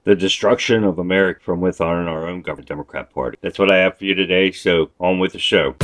the destruction of America from within our own government, Democrat Party. That's what I have for you today, so on with the show.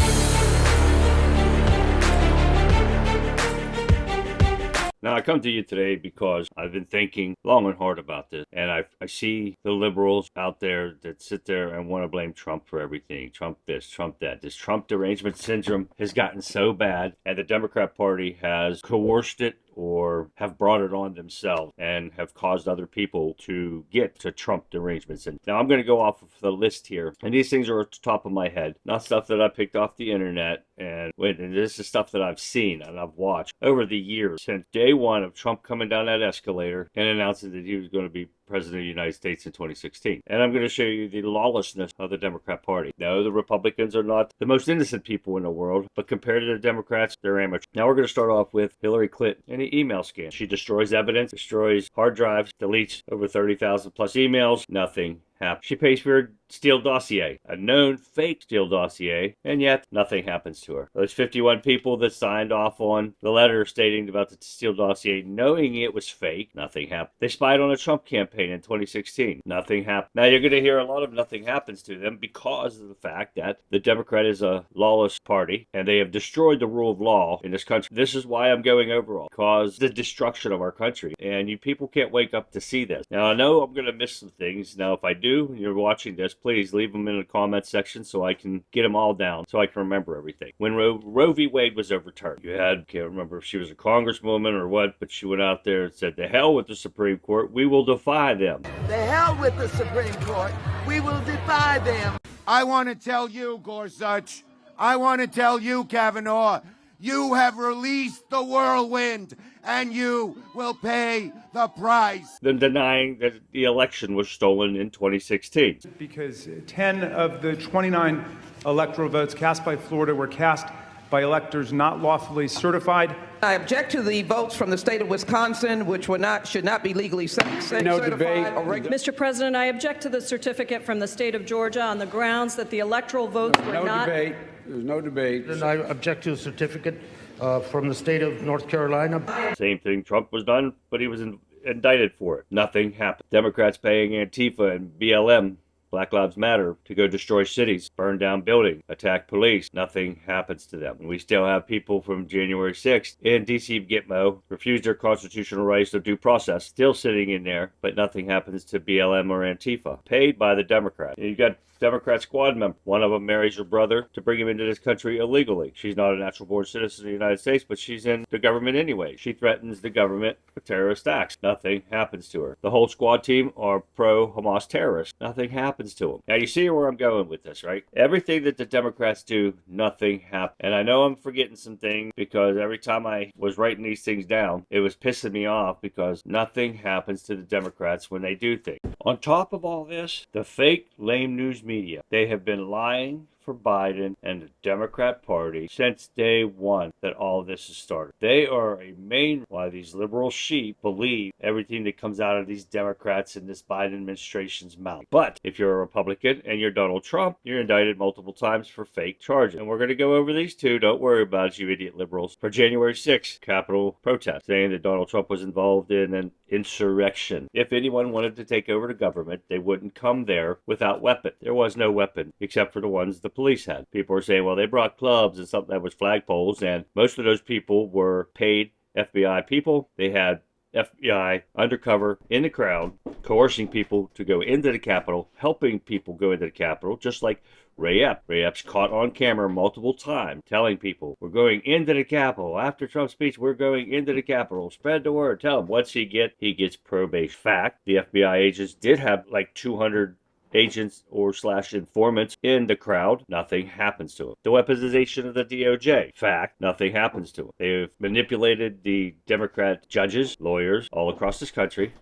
Now, I come to you today because I've been thinking long and hard about this, and I see the liberals out there that sit there and want to blame Trump for everything. Trump this, Trump that. This Trump derangement syndrome has gotten so bad, and the Democrat Party has coerced it or have brought it on themselves and have caused other people to get to Trump derangements. And now I'm going to go off of the list here, and these things are at the top of my head, not stuff that I picked off the internet. And this is stuff that I've seen and I've watched over the years since day one of Trump coming down that escalator and announcing that he was going to be president of the United States in 2016. And I'm going to show you the lawlessness of the Democrat Party. No, the Republicans are not the most innocent people in the world, but compared to the Democrats, they're amateurs. Now we're going to start off with Hillary Clinton and the email scam. She destroys evidence, destroys hard drives, deletes over 30,000 plus emails, nothing happens. She pays for a Steele dossier, a known fake Steele dossier, and yet nothing happens to her. Those 51 people that signed off on the letter stating about the Steele dossier, knowing it was fake, nothing happened. They spied on a Trump campaign in 2016, nothing happened. Now you're going to hear a lot of nothing happens to them because of the fact that the Democrat is a lawless party and they have destroyed the rule of law in this country. This is why I'm going over all, because the destruction of our country, and you people can't wake up to see this. Now I know I'm going to miss some things. Now if I do, and you're watching this, please leave them in the comment section so I can get them all down, so I can remember everything. When Roe v. Wade was overturned, you had, can't remember if she was a congresswoman or what, but she went out there and said, "The hell with the Supreme Court, we will defy them." The hell with the Supreme Court, we will defy them. I want to tell you, Gorsuch, I want to tell you, Kavanaugh, you have released the whirlwind, and you will pay the price. Them denying that the election was stolen in 2016. Because 10 of the 29 electoral votes cast by Florida were cast by electors not lawfully certified. I object to the votes from the state of Wisconsin, which should not be legally certified. No debate. Mr. President, I object to the certificate from the state of Georgia on the grounds that the electoral votes were not... Debate. There's no debate. And I object to a certificate from the state of North Carolina. Same thing, Trump was done, but he was indicted for it. Nothing happened. Democrats paying Antifa and BLM, Black Lives Matter, to go destroy cities, burn down buildings, attack police. Nothing happens to them. And we still have people from January 6th in D.C. Gitmo refuse their constitutional rights to due process, still sitting in there, but nothing happens to BLM or Antifa, paid by the Democrats. And you've got Democrat squad member. One of them marries your brother to bring him into this country illegally. She's not a natural born citizen of the United States, but she's in the government anyway. She threatens the government with terrorist acts. Nothing happens to her. The whole squad team are pro-Hamas terrorists. Nothing happens to them. Now you see where I'm going with this, right? Everything that the Democrats do, nothing happens. And I know I'm forgetting some things because every time I was writing these things down, it was pissing me off because nothing happens to the Democrats when they do things. On top of all this, the fake, lame news media, they have been lying for Biden and the Democrat Party since day one that all of this has started. They are a main why these liberal sheep believe everything that comes out of these Democrats and this Biden administration's mouth. But if you're a Republican and you're Donald Trump, you're indicted multiple times for fake charges. And we're going to go over these two. Don't worry about it, you idiot liberals. For January 6th, Capitol protest, saying that Donald Trump was involved in an insurrection. If anyone wanted to take over the government, they wouldn't come there without weapon. There was no weapon except for the ones the police had. People are saying, well, they brought clubs and something that was flagpoles, and most of those people were paid FBI people. They had FBI undercover in the crowd, coercing people to go into the Capitol, helping people go into the Capitol, just like Ray Epps. Ray Epps caught on camera multiple times telling people, we're going into the Capitol. After Trump's speech, we're going into the Capitol. Spread the word. Tell him. What's he get? He gets probation. Fact, the FBI agents did have like 200 agents or / informants in the crowd. Nothing happens to them. The weaponization of the DOJ. Fact, nothing happens to them. They've manipulated the Democrat judges, lawyers all across this country,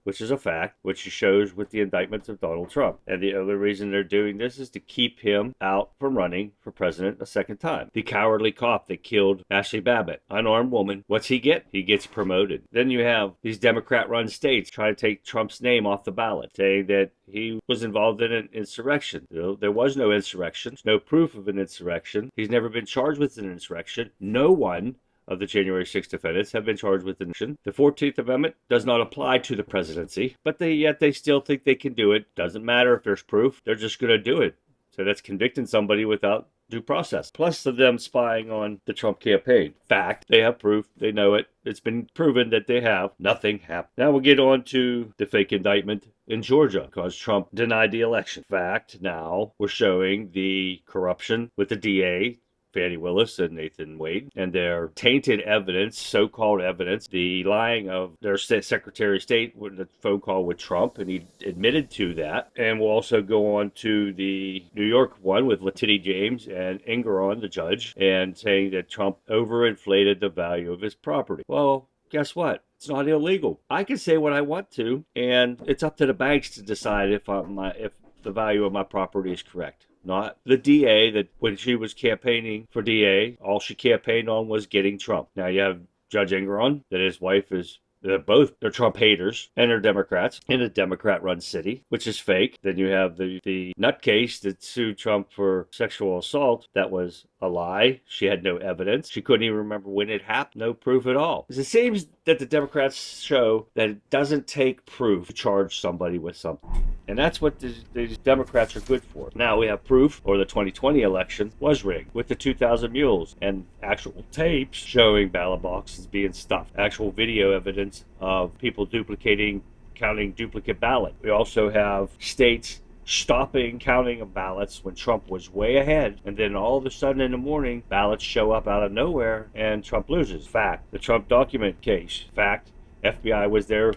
which is a fact, which shows with the indictments of Donald Trump. And the other reason they're doing this is to keep him out from running for president a second time. The cowardly cop that killed Ashley Babbitt, unarmed woman, what's he get? He gets promoted. Then you have these Democrat-run states trying to take Trump's name off the ballot, saying that he was involved in an insurrection. There was no insurrection. There's no proof of an insurrection. He's never been charged with an insurrection. No one of the January 6th defendants have been charged with insurrection. The 14th Amendment does not apply to the presidency, but yet they still think they can do it. Doesn't matter if there's proof. They're just going to do it. So that's convicting somebody without due process. Plus of them spying on the Trump campaign. Fact, they have proof. They know it. It's been proven that they have. Nothing happened. Now we'll get on to the fake indictment in Georgia because Trump denied the election. Fact, now we're showing the corruption with the DA, Fani Willis and Nathan Wade, and their tainted evidence, so-called evidence, the lying of their Secretary of State with the phone call with Trump, and he admitted to that. And we'll also go on to the New York one with Letitia James and Engoron, the judge, and saying that Trump overinflated the value of his property. Well, guess what? It's not illegal. I can say what I want to, and it's up to the banks to decide if the value of my property is correct. Not the DA, that when she was campaigning for DA, all she campaigned on was getting Trump. Now you have Judge Engoron, that his wife is, they're Trump haters, and they're Democrats in a Democrat-run city, which is fake. Then you have the nutcase that sued Trump for sexual assault. That was a lie. She had no evidence. She couldn't even remember when it happened. No proof at all. It seems that the Democrats show that it doesn't take proof to charge somebody with something. And that's what these Democrats are good for. Now we have proof, or the 2020 election was rigged with the 2,000 mules and actual tapes showing ballot boxes being stuffed. Actual video evidence of people counting duplicate ballots. We also have states stopping counting of ballots when Trump was way ahead, and then all of a sudden in the morning, ballots show up out of nowhere and Trump loses. Fact. The Trump document case. Fact. FBI was there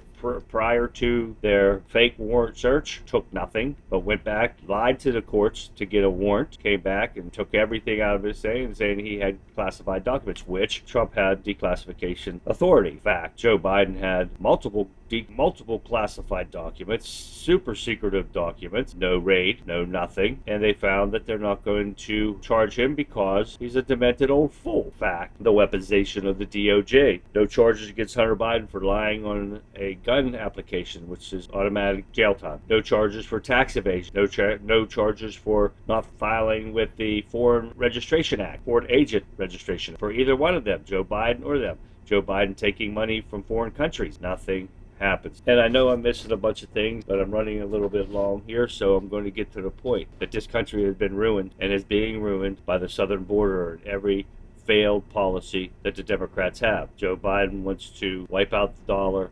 prior to their fake warrant search, took nothing, but went back, lied to the courts to get a warrant, came back and took everything out of his saying he had classified documents, which Trump had declassification authority. Fact. Joe Biden had multiple classified documents, super secretive documents, no raid, no nothing, and they found that they're not going to charge him because he's a demented old fool. Fact. The weaponization of the DOJ. No charges against Hunter Biden for lying on a gun application, which is automatic jail time. No charges for tax evasion. No charges for not filing with the Foreign Registration Act, foreign agent registration, for either one of them, Joe Biden or them. Joe Biden taking money from foreign countries. Nothing happens. And I know I'm missing a bunch of things, but I'm running a little bit long here, so I'm going to get to the point that this country has been ruined and is being ruined by the southern border and every failed policy that the Democrats have. Joe Biden wants to wipe out the dollar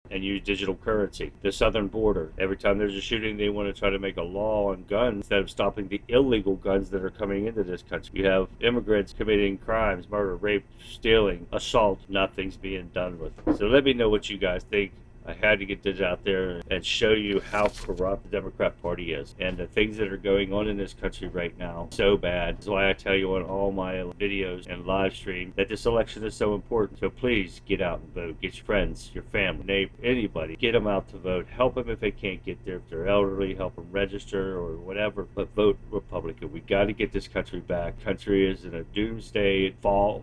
and use digital currency. The southern border, every time there's a shooting, they want to try to make a law on guns instead of stopping the illegal guns that are coming into this country. You have immigrants committing crimes, murder, rape, stealing, assault. Nothing's being done with it. So let me know what you guys think. I had to get this out there and show you how corrupt the Democrat Party is and the things that are going on in this country right now. So bad. That's why I tell you on all my videos and live stream that this election is so important. So please get out and vote. Get your friends, your family, neighbor, anybody. Get them out to vote. Help them if they can't get there. If they're elderly, help them register or whatever. But vote Republican. We got to get this country back. Country is in a doomsday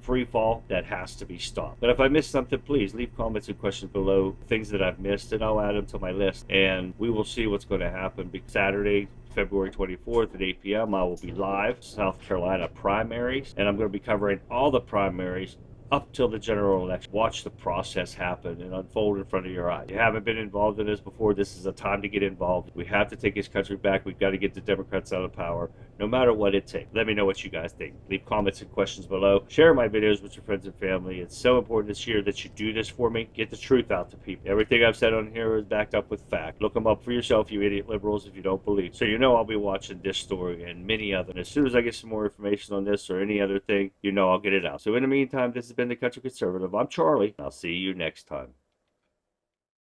free fall that has to be stopped. But if I missed something, please leave comments and questions below. Things that I've missed, and I'll add them to my list, and we will see what's going to happen. Saturday, February 24th at 8 p.m. I will be live, South Carolina primaries, and I'm going to be covering all the primaries up till the general election. Watch the process happen and unfold in front of your eyes. If you haven't been involved in this before, this is a time to get involved. We have to take this country back. We've got to get the Democrats out of power, no matter what it takes. Let me know what you guys think. Leave comments and questions below. Share my videos with your friends and family. It's so important this year that you do this for me. Get the truth out to people. Everything I've said on here is backed up with fact. Look them up for yourself, you idiot liberals, if you don't believe. So you know I'll be watching this story and many others. And as soon as I get some more information on this or any other thing, you know I'll get it out. So in the meantime, this has been The Country Conservative. I'm Charlie. I'll see you next time.